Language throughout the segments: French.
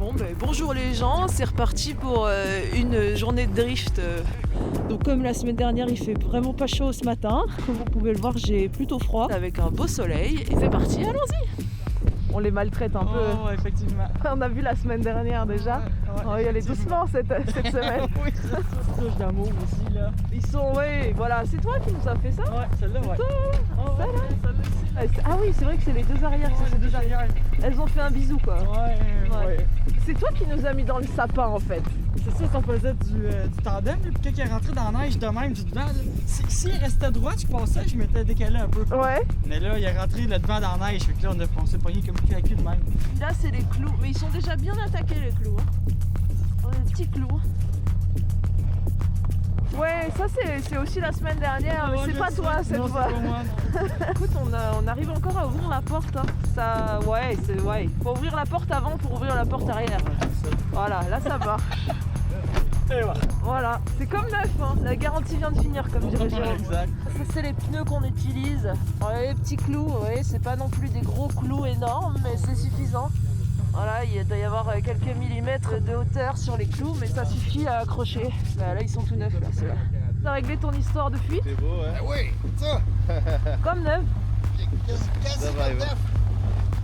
Bon, bonjour les gens, c'est reparti pour une journée de drift. Donc comme la semaine dernière, il fait vraiment pas chaud ce matin. Comme vous pouvez le voir, j'ai plutôt froid avec un beau soleil. Et c'est parti, allons-y. On les maltraite un peu. Oh, effectivement. On a vu la semaine dernière déjà. On va y aller doucement cette semaine. Oui, c'est ça. Touche d'amour aussi, là. Ils sont, ouais, voilà. C'est toi qui nous as fait ça? Ouais, celle-là, ouais. Toi, Oh, ça, ouais, là celle-là. Ah oui, c'est vrai que c'est les deux arrières qui sont deux arrières. Elles ont fait un bisou, quoi. Ouais. C'est toi qui nous as mis dans le sapin, en fait. C'est ça, on faisait du tandem, puis quand il est rentré dans la neige de même, du devant, là, s'il restait droit, je passais, je m'étais décalé un peu. Ouais. Mais là, il est rentré le devant dans la neige, fait que là, on s'est pogné comme cul à cul de même. Là, c'est les clous. Mais ils sont déjà bien attaqués, les clous. Hein. Des petits clous. Ouais, ça c'est aussi la semaine dernière, mais c'est pas toi cette fois. C'est pas moi, non. Écoute, on arrive encore à ouvrir la porte. Hein. Ça, ouais, faut ouvrir la porte avant pour ouvrir la porte arrière. Voilà, là ça marche. Et voilà. Voilà, c'est comme neuf, hein. La garantie vient de finir, comme dirait Jérôme. Exact. Ça, c'est les pneus qu'on utilise. Ouais, les petits clous, ouais, c'est pas non plus des gros clous énormes, mais c'est suffisant. Voilà, il doit y avoir quelques millimètres de hauteur sur les clous, mais ça suffit à accrocher. Là, ils sont tout neufs, là, ceux-là. T'as réglé ton histoire de fuite? C'est beau, hein? Oui, ça! Comme neuf. Quasi Ça va, comme neuf.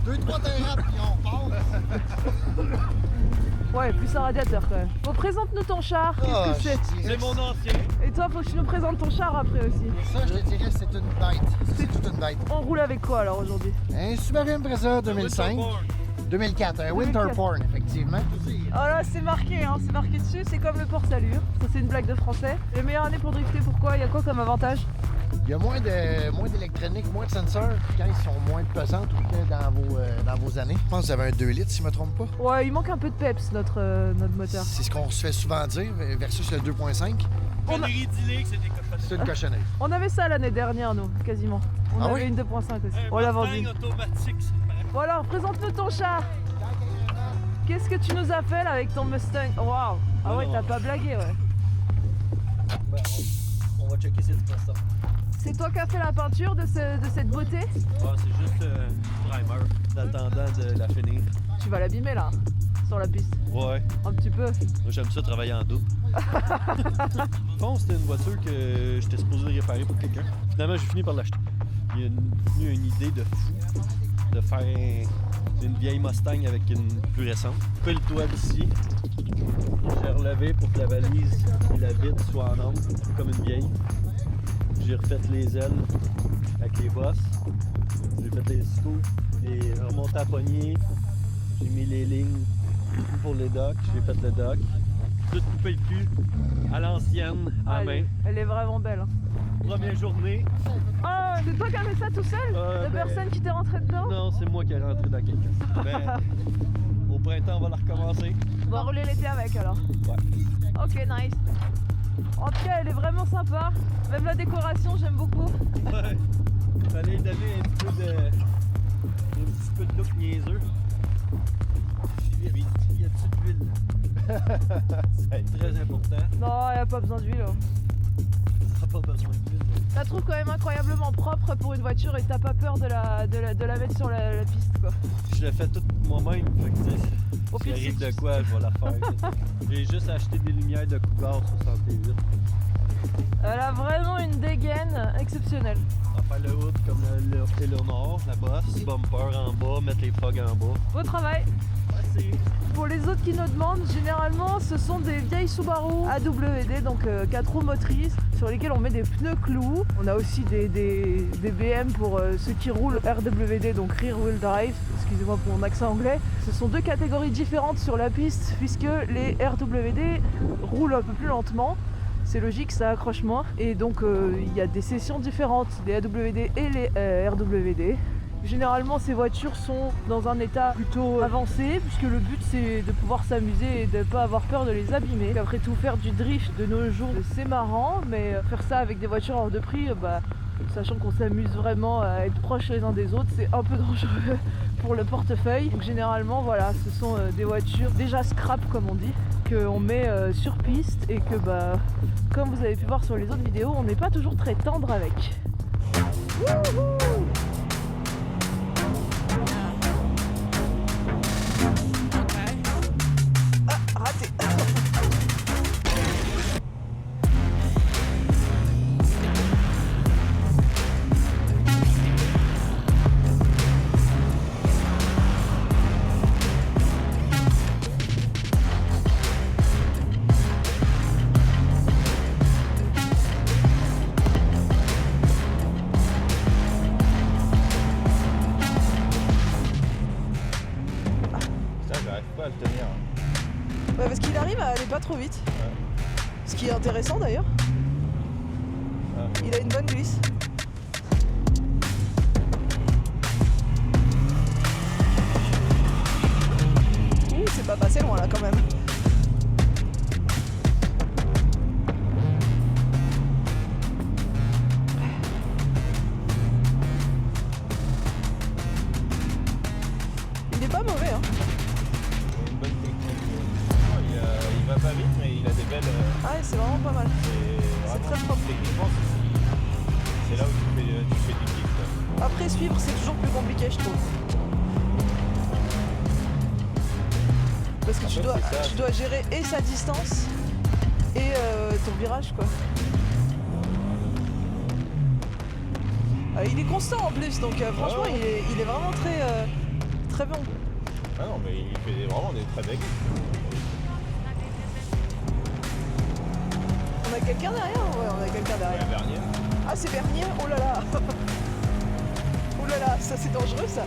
2-3 terrains, puis on part. Ouais, plus un radiateur quand même. Bon, présente-nous ton char. Qu'est-ce que c'est? C'est mon ancien. Et toi, faut que tu nous présentes ton char après aussi. Ça, je te dirais, c'est une bête. C'est toute une bête. On roule avec quoi alors aujourd'hui? Un Subaru Impreza 2005. 2004, un Winterporn, effectivement. Oh là, c'est marqué, hein, c'est marqué dessus, c'est comme le Port Allure. Ça, c'est une blague de français. Les meilleures années pour drifter, pourquoi? Il y a quoi comme avantage? Il y a moins d'électronique, moins de senseurs quand ils sont moins pesants que dans vos années. Je pense que vous avez un 2 litres, si je ne me trompe pas. Ouais, il manque un peu de peps, notre moteur. C'est ce qu'on se fait souvent dire versus le 2.5. Connerie d'îlée que c'est des cochonneries. C'est une cochonnerie. On avait ça l'année dernière, nous, quasiment. On avait une 2.5 aussi. On l'a vendu. Automatique. Bon alors, présente-nous ton char. Qu'est-ce que tu nous as fait là avec ton Mustang? Waouh. Ah ouais, t'as pas blagué, ouais. Ben, on va checker cette façon. C'est toi qui as fait la peinture de cette beauté? C'est juste primer, d'attendant de la finir. Tu vas l'abîmer là, sur la piste. Ouais. Un petit peu. Moi, j'aime ça travailler en double. Au fond, c'était une voiture que j'étais supposé de réparer pour quelqu'un. Finalement, j'ai fini par l'acheter. Il y a venu une idée de fou de faire une vieille Mustang avec une plus récente. Couper le toit d'ici. J'ai relevé pour que la valise et la vitre soient en ordre, comme une vieille. J'ai refait les ailes avec les bosses. J'ai fait les screws, les remontés à poignée. J'ai mis les lignes pour les docks. J'ai fait le dock. Tout coupé le cul à l'ancienne, à main. Elle est vraiment belle. Hein. Première journée. Oh, c'est toi qui as fait ça tout seul? La personne qui t'est rentrée dedans? Non, c'est moi qui ai rentré dans quelqu'un. Ben, au printemps, on va la recommencer. On va rouler l'été avec alors. Ouais. Ok, nice. En tout cas, elle est vraiment sympa. Même la décoration, j'aime beaucoup. Ouais. Fallait lui donner un petit peu de look niaiseux. Oui, il y a de l'huile. C'est très important. Non, il n'y a pas besoin d'huile. Hein. On n'a pas besoin d'huile. Je la trouve quand même incroyablement propre pour une voiture et t'as pas peur de la mettre sur la piste, quoi. Je l'ai fait tout moi-même, fait que Au si pire, arrive si de quoi, je vais la faire. J'ai juste acheté des lumières de Cougar 68. Elle a vraiment une dégaine exceptionnelle. On va faire le hood comme le Eleanor, la bosse, bumper en bas, mettre les fogs en bas. Beau travail. Merci. Pour les autres qui nous demandent, généralement ce sont des vieilles Subaru AWD, donc 4 roues motrices, sur lesquelles on met des pneus clous. On a aussi des BM pour ceux qui roulent RWD, donc Rear Wheel Drive, excusez-moi pour mon accent anglais. Ce sont deux catégories différentes sur la piste, puisque les RWD roulent un peu plus lentement. C'est logique, ça accroche moins. Et donc il y a des sessions différentes, des AWD et les RWD. Généralement, ces voitures sont dans un état plutôt avancé, puisque le but c'est de pouvoir s'amuser et de ne pas avoir peur de les abîmer. Après tout, faire du drift de nos jours, c'est marrant, mais faire ça avec des voitures hors de prix, sachant qu'on s'amuse vraiment à être proches les uns des autres, c'est un peu dangereux pour le portefeuille. Donc généralement, voilà, ce sont des voitures déjà scrap, comme on dit, qu'on met sur piste et que, comme vous avez pu voir sur les autres vidéos, on n'est pas toujours très tendre avec. Wouhou! j'arrive pas à le tenir. Ouais, parce qu'il arrive à aller pas trop vite. Ouais. Ce qui est intéressant d'ailleurs. Ouais. Il a une bonne glisse. Ouh, c'est pas passé loin là quand même. Il est pas mauvais hein. Il a une bonne technique. Il va pas vite, mais il a des belles. Ah ouais, c'est vraiment pas mal. C'est très propre. Techniquement, c'est là où tu fais du kick. Quoi. Après suivre c'est toujours plus compliqué je trouve. Parce que En fait, c'est ça. tu dois gérer et sa distance et ton virage quoi. Il est constant en plus donc franchement Ouais. il est vraiment très bon. Ah non, mais il fait vraiment des très belles glissses. On a quelqu'un derrière? Ouais, on a quelqu'un derrière. Ouais, Bernier. Ah, c'est Bernier? Oh là là! Oh là là, ça c'est dangereux ça!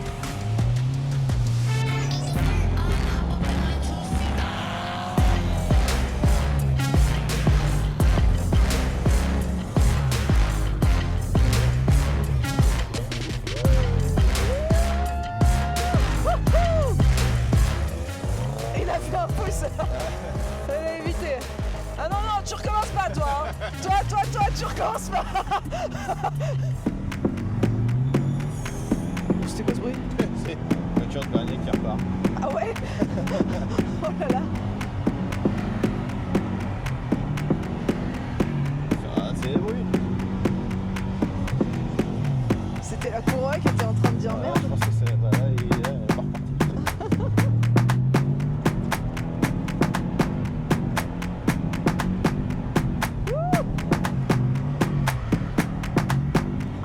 Wouhou! Il a fait un pouce! Elle a évité! Ah non, non, tu recommences pas, toi! Hein. Toi, tu recommences pas! C'était quoi ce bruit? C'est la voiture de Bernier qui repart. Ah ouais? Oh là là! C'est des bruits. C'était la courroie qui était en train de dire merde. Je pense que c'est. Bah, là, elle est repartie.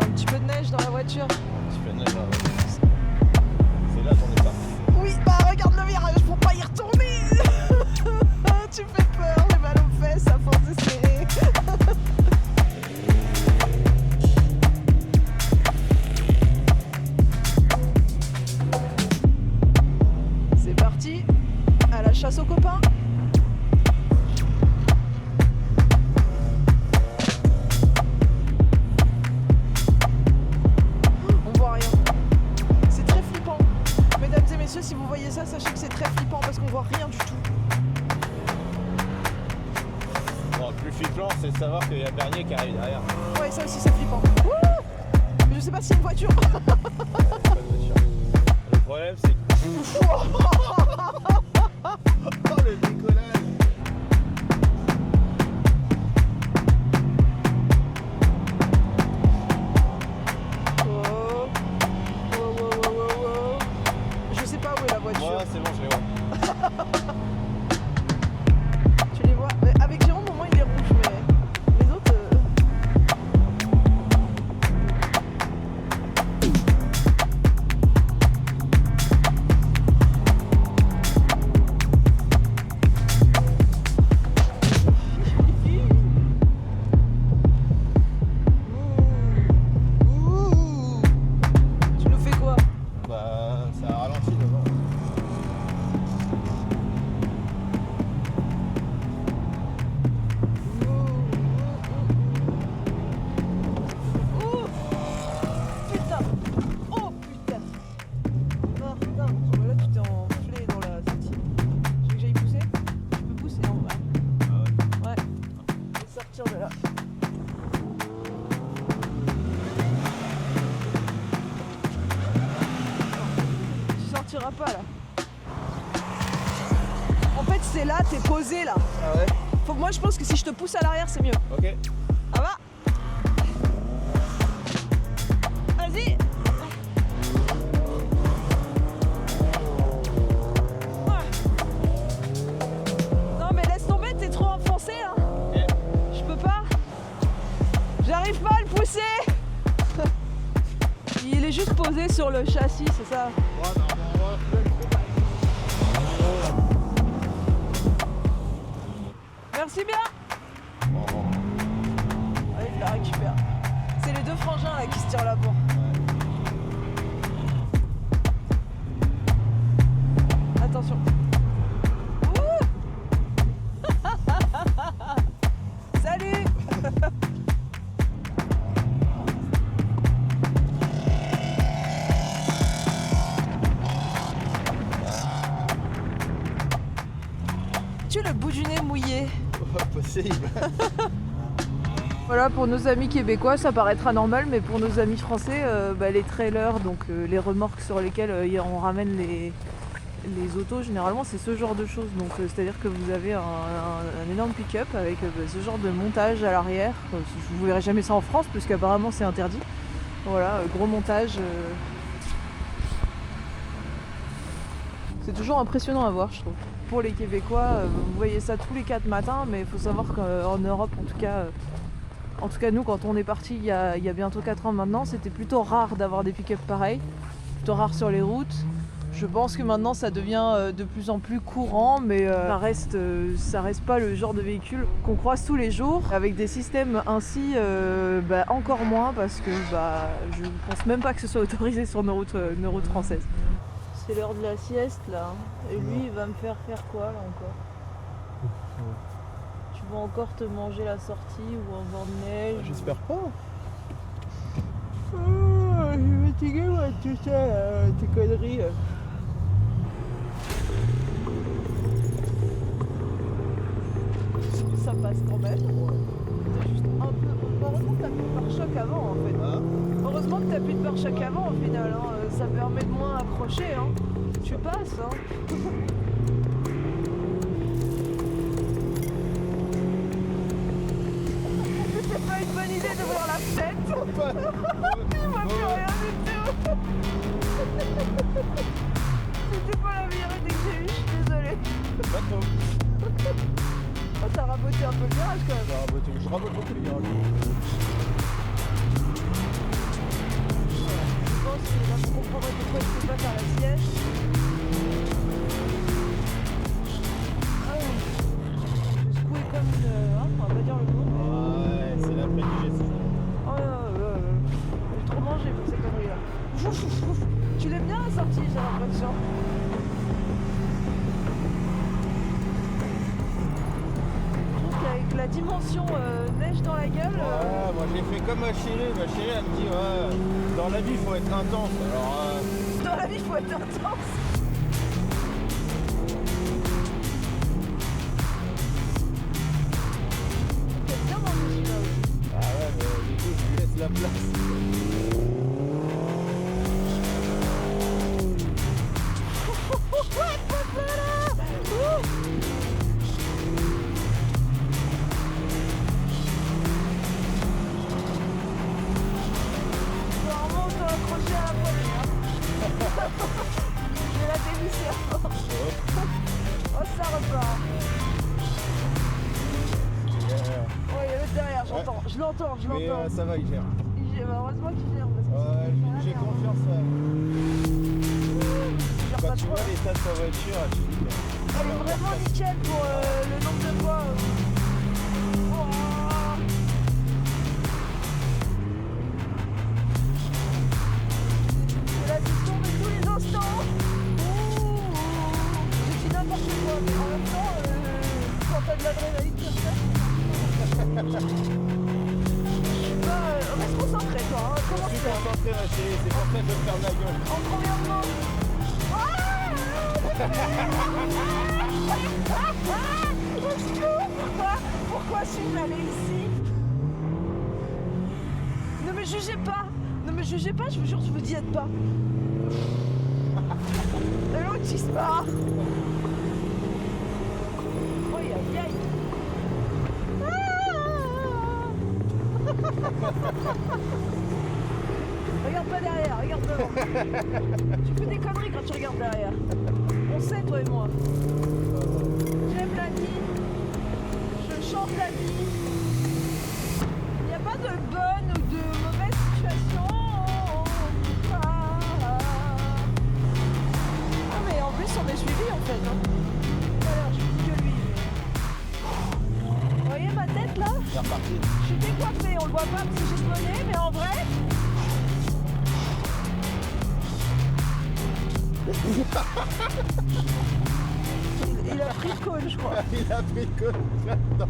Un petit peu de neige dans la voiture. Tu fais neige, là. C'est là qu'on est parti. Oui, bah regarde le virage pour pas y retourner! Tu fais peur, j'ai mal aux fesses à force de serrer. C'est parti, à la chasse aux copains. On voit rien. C'est très flippant. Mesdames et messieurs, si vous voyez ça, sachez que c'est très flippant parce qu'on voit rien du tout. Bon, le plus flippant, c'est de savoir qu'il y a Bernier qui arrive derrière. Ouais, ça aussi c'est flippant. Wouh! Mais je sais pas s'il y a une voiture. Pas de voiture. Le problème, c'est que. Oh, le décollage! Oh. Oh. Je sais pas où est la voiture. Moi, c'est bon, je les vois. Tu les vois? Mais avec Jérôme, au moins il est rouge, mais les autres. Ouh. Tu nous fais quoi? Bah, ça a ralenti devant. Oh putain! Oh putain! Non, putain! Oh, là tu t'es enflé dans la sortie. Tu veux que j'aille pousser? Tu peux pousser en vrai. Ah ouais. Ouais. Je vais sortir de là. Tu sortiras pas là. En fait c'est là, t'es posé là. Ah ouais? Moi je pense que si je te pousse à l'arrière c'est mieux. Ok. Ça va? Vas-y! Ouais. Non mais laisse tomber, t'es trop enfoncé là. Ok. Je peux pas. J'arrive pas à le pousser. Il est juste posé sur le châssis, c'est ça? Merci bien. Allez, il la récupère. C'est les deux frangins là qui se tirent la bourre. Attention. As-tu le bout du nez mouillé? Possible. Voilà, pour nos amis québécois, ça paraîtra normal, mais pour nos amis français, les trailers, donc les remorques sur lesquelles on ramène les autos, généralement, c'est ce genre de choses. Donc, c'est-à-dire que vous avez un énorme pick-up avec ce genre de montage à l'arrière. Vous ne verrez jamais ça en France, parce qu'apparemment, c'est interdit. Voilà, gros montage. C'est toujours impressionnant à voir, je trouve. Pour les Québécois, vous voyez ça tous les 4 matins, mais il faut savoir qu'en Europe, en tout cas, nous, quand on est parti il y a bientôt 4 ans maintenant, c'était plutôt rare d'avoir des pick-up pareils, plutôt rare sur les routes. Je pense que maintenant ça devient de plus en plus courant, mais ça reste pas le genre de véhicule qu'on croise tous les jours. Avec des systèmes ainsi, encore moins, parce que je pense même pas que ce soit autorisé sur nos routes françaises. C'est l'heure de la sieste là, et lui il va me faire quoi là encore? Tu vas encore te manger la sortie ou un vent de neige? J'espère pas. Je suis fatigué moi de tout ça, tes conneries. Ça passe quand même. T'as juste un peu. Heureusement que t'as plus de pare-choc avant en fait. Heureusement que t'as plus de pare-choc avant au final. Hein. Ça permet de moins accrocher. Hein. Tu passes. Hein. C'est pas une bonne idée d'ouvrir la fenêtre. Il voit plus rien du tout. C'était pas la meilleure idée que j'ai eue, je suis désolée. Pas trop. Oh, t'as raboté un peu le virage quand même. Je rabote beaucoup les virages. Je pense que là, vous comprendrez pourquoi je peux pas faire la sieste. Je suis secouée comme une... on va pas dire le mot. Ouais, c'est l'après-digestion. J'ai trop mangé pour ces conneries-là. Tu l'aimes bien la sortie, j'ai l'impression. Avec la dimension neige dans la gueule. Ouais, moi j'ai fait comme ma chérie. Ma chérie elle me dit ouais, dans la vie il faut être intense. Alors Dans la vie il faut être intense. T'aimes bien manger celui-là aussi. ah ouais, mais du coup je lui laisse la place. Normalement on doit accrocher à la poignée. Je vais la dévisser avant. Oh ça repart. Oh il y a l'autre derrière, j'entends. Je l'entends. Mais ça va, il gère. Heureusement qu'il gère parce que Ouais, j'ai confiance. il gère Quand pas tu trop. vois l'état de sa voiture, tu dis Elle est vraiment nickel pour le nombre de fois. C'est la question de tous les instants. Je dis n'importe quoi, mais en même temps, quand t'as de l'adrénaline comme ça, je suis pas. Reste concentré toi. Hein. Comment je tu suis fais concentré ma chérie, c'est pour ça que je vais ferme la gueule. En combien de temps? Pourquoi suis-je allée ici? Ne me jugez pas. Ne me jugez pas, je vous jure, je vous dis aide pas. Et l'autre il se barre. Oh aïe aïe. Regarde pas derrière, regarde devant. Tu fais des conneries quand tu regardes derrière. On sait toi et moi. J'aime la vie. Je chante la vie. Il n'y a pas de bonne ou de mauvaise situation. Ah mais en plus on est suivi en fait. Hein. Tout à l'heure je dis que lui. Vous voyez ma tête là? C'est reparti. Je suis décoiffée, on le voit pas parce que j'ai ce bonnet, mais en vrai. Il a pris le cône, je crois. Il a pris le code là-dedans.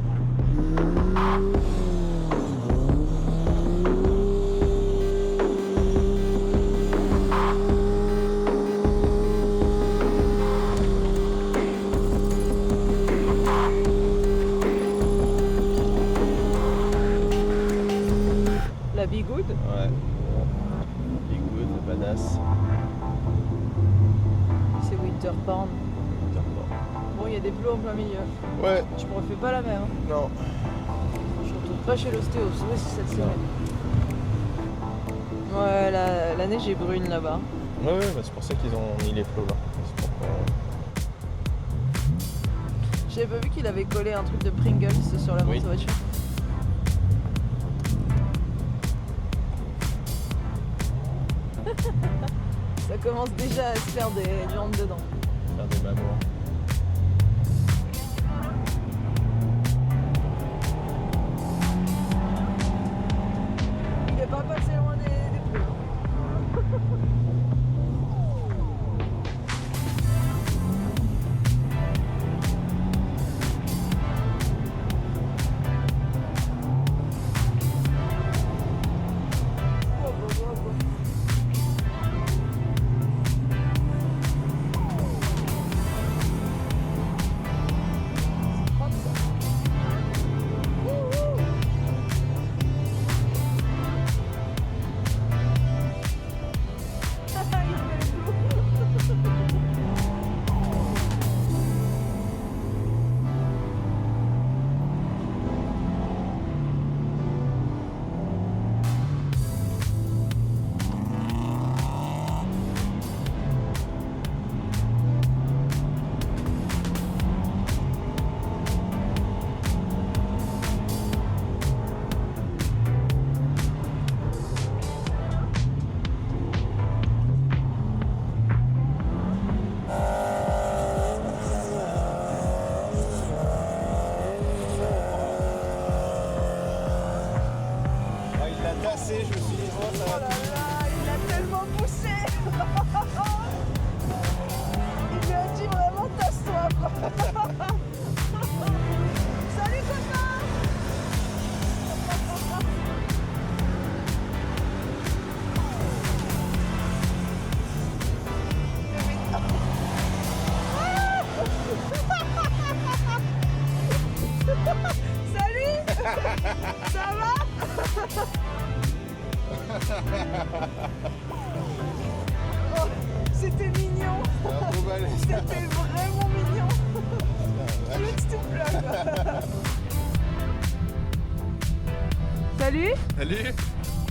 a des plots en plein milieu. Ouais, Je me refais pas la mer. Hein. non. Je retourne pas chez l'ostéo, oui, c'est cette semaine. Ouais, la neige est brune là-bas. Ouais, bah c'est pour ça qu'ils ont mis les plots là. C'est pour qu'on- J'avais pas vu qu'il avait collé un truc de Pringles sur l'avant de sa voiture. Ça commence déjà à se faire des viandes dedans. Faire des mamours. Il est pas passé loin des plots. Je me suis dit, oh, ça Oh va. là là, il a tellement poussé. Il lui a dit vraiment tasse-toi quoi. Salut copain. Salut. Ça va? Oh, c'était mignon. C'était vraiment mignon. Juste tout plat quoi. Salut. Salut!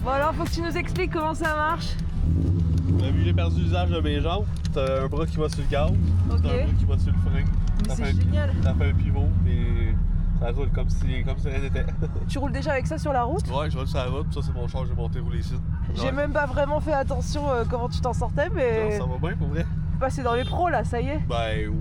Bon alors faut que tu nous expliques comment ça marche. Vu que j'ai perdu l'usage de mes jambes, t'as un bras qui va sur le gaz, Ok. t'as un bras qui va sur le frein. Mais Ça c'est fait un- génial. Ça fait un pivot et ça roule comme si rien n'était. Tu roules déjà avec ça sur la route? Ouais, je roule sur la route, ça c'est mon char, j'ai monté rouler ici. J'ai Ouais. même pas vraiment fait attention comment tu t'en sortais, Non, mais ça va bien pour vrai? passer dans les pros là, ça y est. Ben,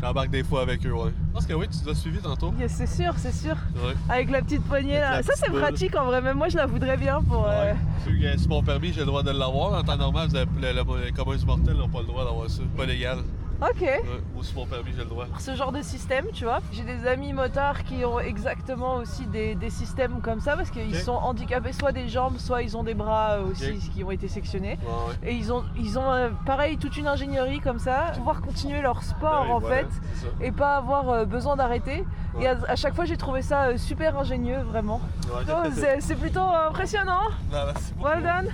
j'embarque des fois avec eux, ouais. Je pense que oui, tu nous as suivis tantôt. Yes, c'est sûr, c'est sûr. Ouais. Avec la petite poignée là. Avec la Ça c'est petite boule. pratique en vrai, même moi je la voudrais bien pour. Ouais. Celui qui a sur mon permis, j'ai le droit de l'avoir. En temps normal, les communs mortels n'ont pas le droit d'avoir ça. Pas légal. Ok. Ouais, moi, sur mon permis, j'ai le droit. Ce genre de système, tu vois. J'ai des amis motards qui ont exactement aussi des systèmes comme ça parce qu'ils Ok. sont handicapés soit des jambes, soit ils ont des bras aussi Ok. qui ont été sectionnés. Ouais, ouais. Et ils ont pareil toute une ingénierie comme ça, pouvoir continuer leur sport Ouais, en voilà, fait c'est ça. et pas avoir besoin d'arrêter. Ouais. Et à chaque fois j'ai trouvé ça super ingénieux vraiment. Ouais, Oh, c'est plutôt impressionnant. Non, merci beaucoup. Well done.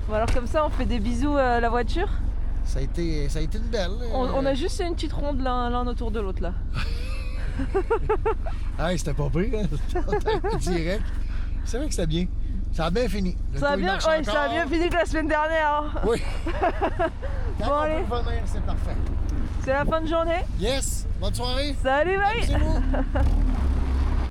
Bon, alors comme ça on fait des bisous à la voiture. Ça a été une belle. On a juste une petite ronde l'un autour de l'autre là. Ah, c'était pas pire, hein? Direct. C'est vrai que c'était bien. Ça a bien fini. Le Ça a tour, il bien, marche ouais, ça a encore. bien fini que la semaine dernière. Hein. Oui. Quand Bon, on allez. peut revenir, c'est parfait. C'est la fin de journée. Yes! Bonne soirée! Salut, bye. Amusez-vous!